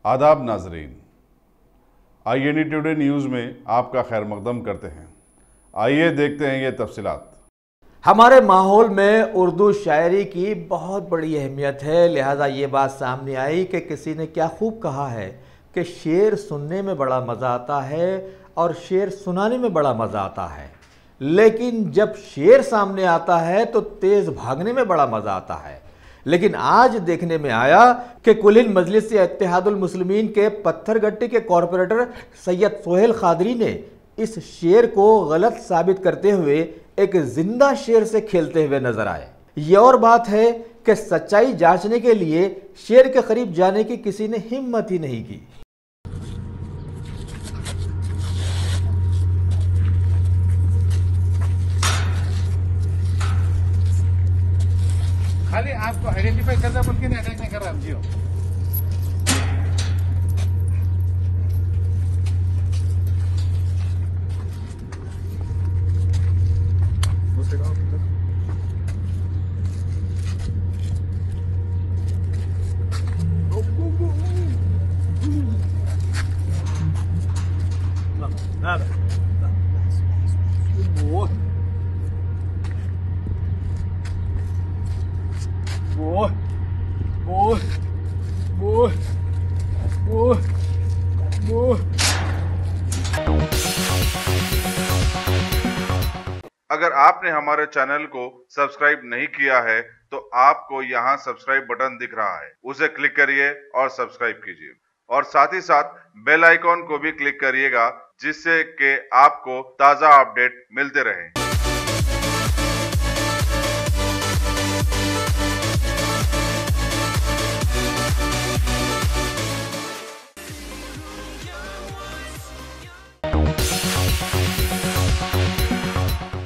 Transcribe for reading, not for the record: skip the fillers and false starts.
आदाब नाजरीन, INE today news में आपका खैर मकदम करते हैं। आइए देखते हैं ये तफसीलात। हमारे माहौल में उर्दू शायरी की बहुत बड़ी अहमियत है, लिहाजा ये बात सामने आई कि किसी ने क्या खूब कहा है कि शेर सुनने में बड़ा मज़ा आता है और शेर सुनाने में बड़ा मज़ा आता है, लेकिन जब शेर सामने आता है तो तेज़ भागने में बड़ा मज़ा आता है। लेकिन आज देखने में आया कि कुल मजलिस इत्तेहादुल मुस्लिमीन के पत्थरगट्टी के कॉरपोरेटर सैयद सोहेल खादरी ने इस शेर को गलत साबित करते हुए एक जिंदा शेर से खेलते हुए नजर आए। ये और बात है कि सच्चाई जांचने के लिए शेर के करीब जाने की किसी ने हिम्मत ही नहीं की। खाली आपको आइडेंटिफाई करना बल्कि नहीं अटैक नहीं कर रहा आप जियो। Nada. Boa. Boa. Boa. Boa. Boa. Boa. अगर आपने हमारे चैनल को सब्सक्राइब नहीं किया है तो आपको यहाँ सब्सक्राइब बटन दिख रहा है, उसे क्लिक करिए और सब्सक्राइब कीजिए और साथ ही साथ बेल आइकॉन को भी क्लिक करिएगा, जिससे कि आपको ताज़ा अपडेट मिलते रहें।